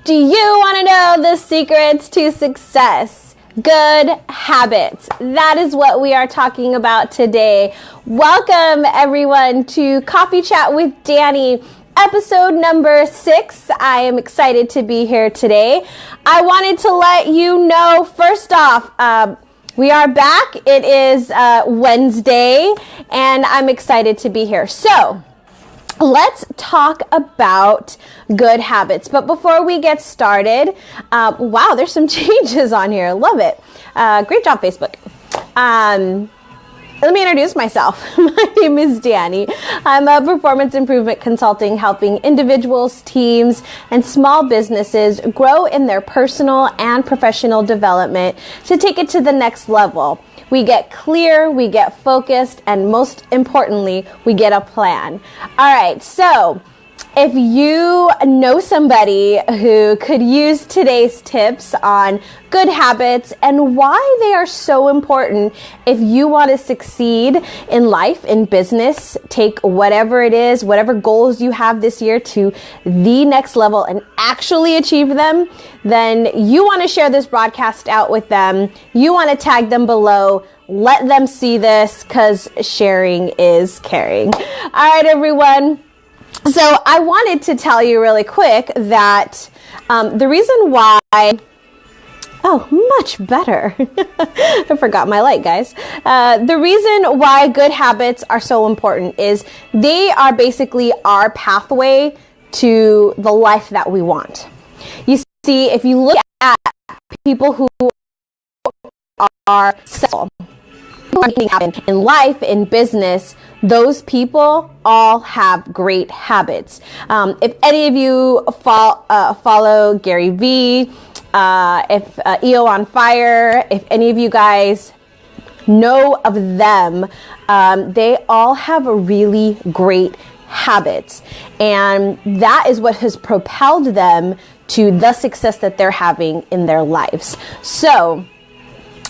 Do you want to know the secrets to success? Good habits. That is what we are talking about today. Welcome everyone to Coffee Chat with Danie, episode number 6. I am excited to be here today. I wanted to let you know, first off, we are back. It is Wednesday, and I'm excited to be here. So, let's talk about good habits. But before we get started, wow, there's some changes on here. Love it. Great job, Facebook. Let me introduce myself. My name is Danie. I'm a performance improvement consulting, helping individuals, teams, and small businesses grow in their personal and professional development to take it to the next level. We get clear, we get focused, and most importantly, we get a plan. All right, so if you know somebody who could use today's tips on good habits and why they are so important if you want to succeed in life, in business, take whatever it is, whatever goals you have this year to the next level and actually achieve them, then you want to share this broadcast out with them. You want to tag them below. Let them see this because sharing is caring. All right, everyone. So I wanted to tell you really quick that the reason why, much better. I forgot my light, guys. The reason why good habits are so important is they are basically our pathway to the life that we want. You see, if you look at people who are successful in life, in business, those people all have great habits. If any of you follow Gary Vee, if EO on Fire, if any of you guys know of them, they all have really great habits. And that is what has propelled them to the success that they're having in their lives. So,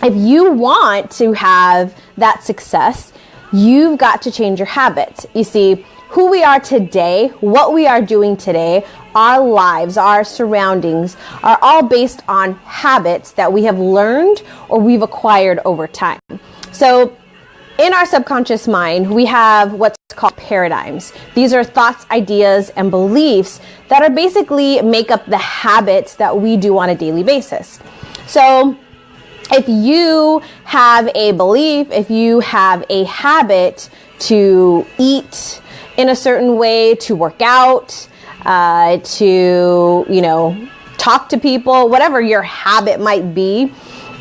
if you want to have that success, you've got to change your habits. You see, who we are today, what we are doing today, our lives, our surroundings are all based on habits that we have learned or we've acquired over time. So in our subconscious mind, we have what's called paradigms. These are thoughts, ideas, and beliefs that are basically make up the habits that we do on a daily basis. So if you have a belief, if you have a habit to eat in a certain way, to work out, to, talk to people, whatever your habit might be,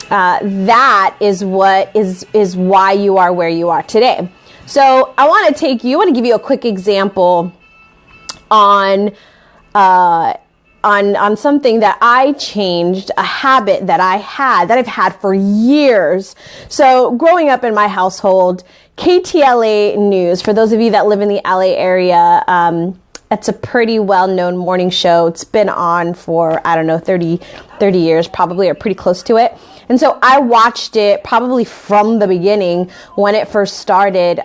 that is what is why you are where you are today. So I want to give you a quick example on something that I changed, a habit that I've had for years. So growing up in my household, KTLA News, for those of you that live in the LA area, it's a pretty well-known morning show. It's been on for, 30 years probably, or pretty close to it. And so I watched it probably from the beginning when it first started.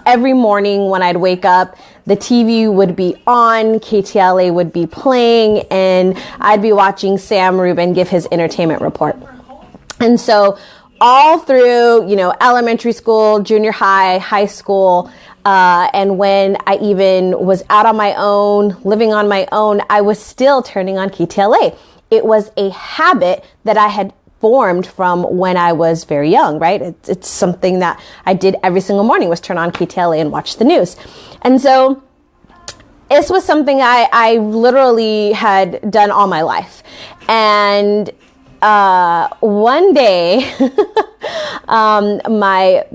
Every morning when I'd wake up, the TV would be on, KTLA would be playing, and I'd be watching Sam Rubin give his entertainment report. And so all through, elementary school, junior high, high school, and when I even was out on my own, living on my own, I was still turning on KTLA. It was a habit that I had formed from when I was very young, right? It's something that I did every single morning, was turn on KTLA and watch the news. And so this was something I literally had done all my life. And one day, my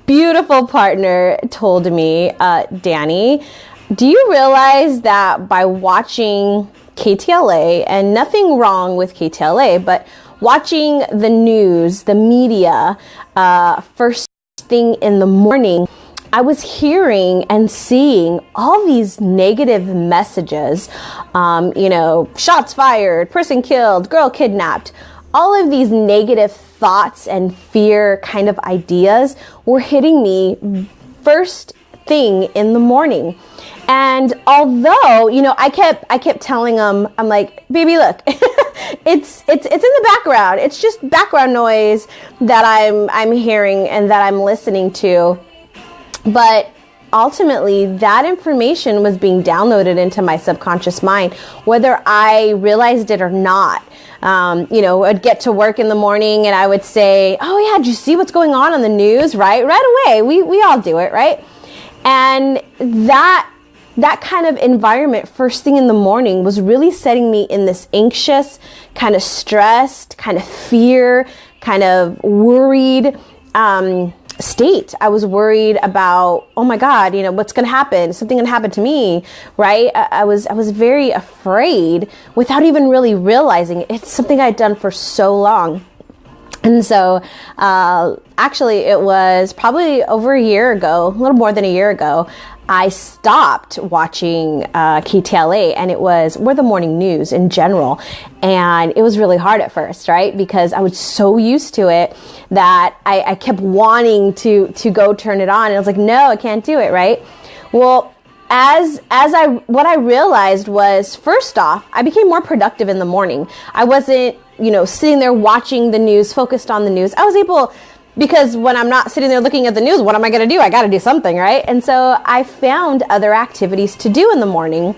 beautiful partner told me, Danie, do you realize that by watching KTLA, and nothing wrong with KTLA, but watching the news, the media, first thing in the morning, I was hearing and seeing all these negative messages, shots fired, person killed, girl kidnapped. All of these negative thoughts and fear kind of ideas were hitting me first thing in the morning. And although, I kept telling him, I'm like, baby, look, it's in the background. It's just background noise that I'm hearing and that I'm listening to. But ultimately, that information was being downloaded into my subconscious mind, whether I realized it or not. I'd get to work in the morning and I would say, oh yeah, did you see what's going on the news? Right away. We all do it, right? And that kind of environment first thing in the morning was really setting me in this anxious, kind of stressed, kind of fear, kind of worried state. I was worried about, oh my God, what's going to happen? Something going to happen to me, right? I was very afraid without even really realizing it. It's something I'd done for so long. And so, actually it was probably over a year ago, a little more than a year ago, I stopped watching KTLA, and we're the morning news in general. And it was really hard at first, right? Because I was so used to it that I kept wanting to go turn it on. And I was like, no, I can't do it, right? Well, what I realized was, first off, I became more productive in the morning. I wasn't, sitting there watching the news, focused on the news. I was able, because when I'm not sitting there looking at the news, what am I going to do? I got to do something, right? And so I found other activities to do in the morning.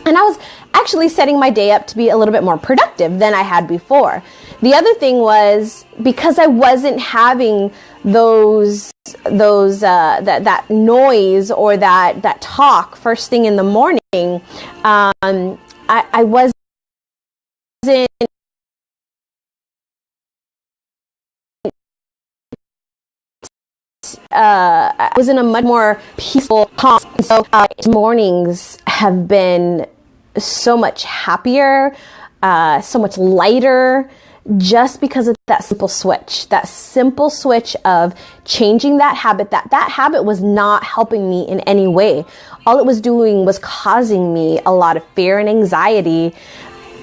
And I was actually setting my day up to be a little bit more productive than I had before. The other thing was, because I wasn't having that noise or that talk first thing in the morning, I wasn't I was in a much more peaceful, calm. So mornings have been so much happier, so much lighter, just because of that simple switch of changing that habit. That habit was not helping me in any way. All it was doing was causing me a lot of fear and anxiety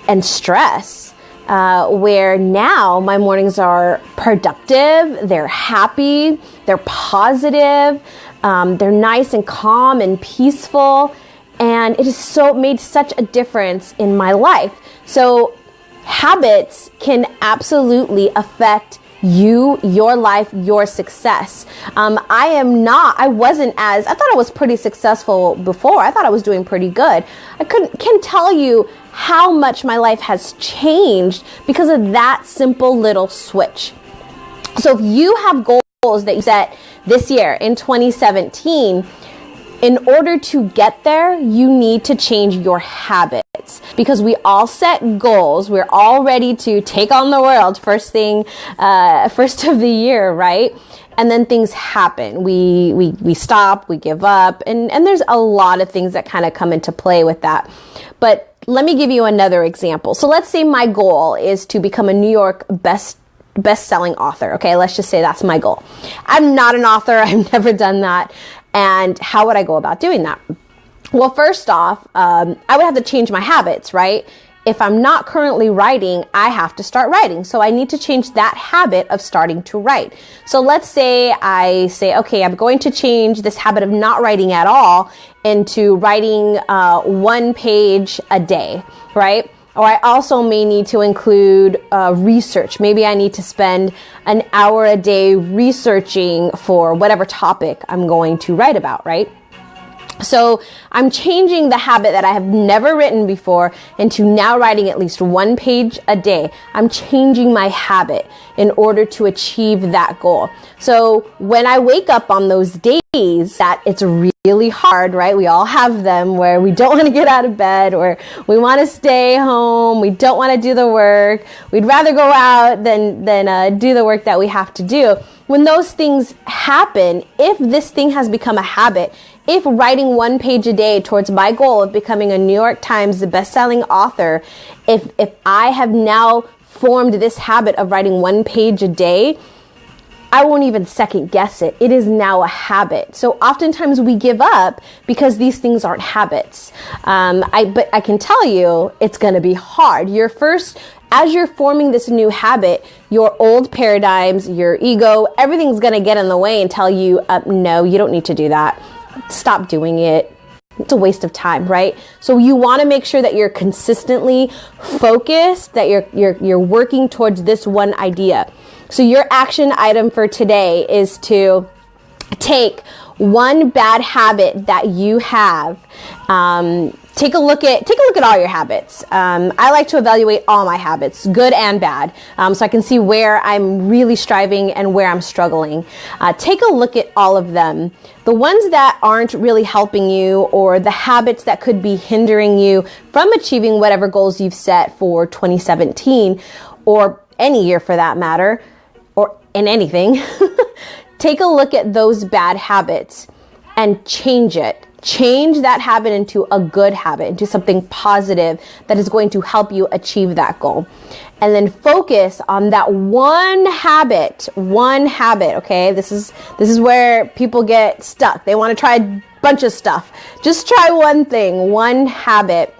and stress. Where now my mornings are productive, they're happy, they're positive, they're nice and calm and peaceful, and it has made such a difference in my life. So habits can absolutely affect you, your life, your success. I thought I was pretty successful before. I thought I was doing pretty good. I can tell you how much my life has changed because of that simple little switch. So if you have goals that you set this year in 2017, in order to get there, you need to change your habits, because we all set goals. We're all ready to take on the world first of the year, right? And then things happen. We stop, we give up, and there's a lot of things that kind of come into play with that. But let me give you another example. So let's say my goal is to become a New York best-selling author. Okay, let's just say that's my goal. I'm not an author. I've never done that. And how would I go about doing that? Well, first off, I would have to change my habits, right? If I'm not currently writing, I have to start writing. So I need to change that habit of starting to write. So let's say I say, okay, I'm going to change this habit of not writing at all into writing 1 page a day, right? Or I also may need to include research. Maybe I need to spend an hour a day researching for whatever topic I'm going to write about, right? So I'm changing the habit that I have never written before into now writing at least 1 page a day. I'm changing my habit in order to achieve that goal. So when I wake up on those days that it's really hard, right? We all have them where we don't want to get out of bed, or we want to stay home. We don't want to do the work. We'd rather go out than do the work that we have to do. When those things happen, if this thing has become a habit, if writing 1 page a day towards my goal of becoming a New York Times best-selling author, if I have now formed this habit of writing 1 page a day, I won't even second guess it. It is now a habit. So oftentimes we give up because these things aren't habits. But I can tell you it's going to be hard. As you're forming this new habit, your old paradigms, your ego, everything's going to get in the way and tell you, no, you don't need to do that. Stop doing it. it's a waste of time, right? So you want to make sure that you're consistently focused, that you're working towards this one idea. So your action item for today is to take one bad habit that you have. Take a look at all your habits. I like to evaluate all my habits, good and bad, so I can see where I'm really striving and where I'm struggling. Take a look at all of them. The ones that aren't really helping you, or the habits that could be hindering you from achieving whatever goals you've set for 2017, or any year for that matter, or in anything. Take a look at those bad habits and change it. Change that habit into a good habit, into something positive that is going to help you achieve that goal. And then focus on that one habit, okay? This is where people get stuck. They want to try a bunch of stuff. Just try one thing, one habit,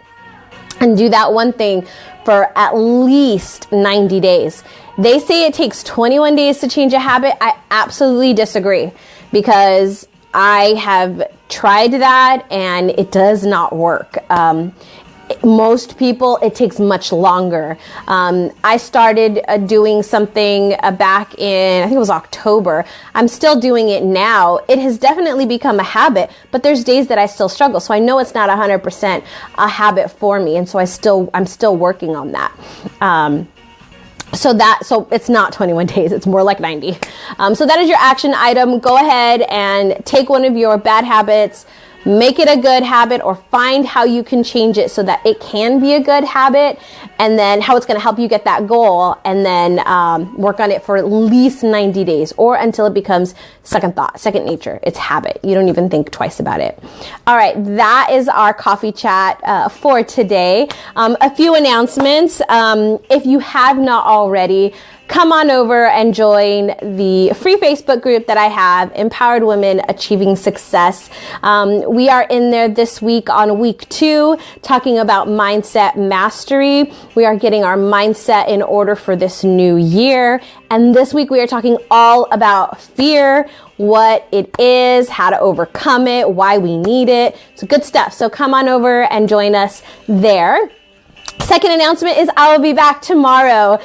and do that one thing for at least 90 days. They say it takes 21 days to change a habit. I absolutely disagree, because I have tried that and it does not work. Most people, it takes much longer. I started doing something back in, I think it was October. I'm still doing it now. It has definitely become a habit, but there's days that I still struggle. So I know it's not 100% a habit for me. And so I'm still working on that. So it's not 21 days, it's more like 90. So that is your action item. Go ahead and take one of your bad habits, make it a good habit, or find how you can change it so that it can be a good habit, and then how it's going to help you get that goal, and then work on it for at least 90 days, or until it becomes second thought, second nature. It's habit. You don't even think twice about it. All right, that is our coffee chat for today. A few announcements. If you have not already, come on over and join the free Facebook group that I have, Empowered Women Achieving Success. We are in there this week on week 2, talking about mindset mastery. We are getting our mindset in order for this new year. And this week we are talking all about fear, what it is, how to overcome it, why we need it. So good stuff. So come on over and join us there. Second announcement is I will be back tomorrow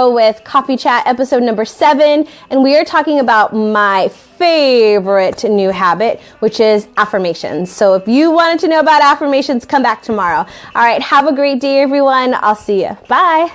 with Coffee Chat episode number 7, and we are talking about my favorite new habit, which is affirmations. So if you wanted to know about affirmations, come back tomorrow. All right, have a great day, everyone. I'll see you. Bye.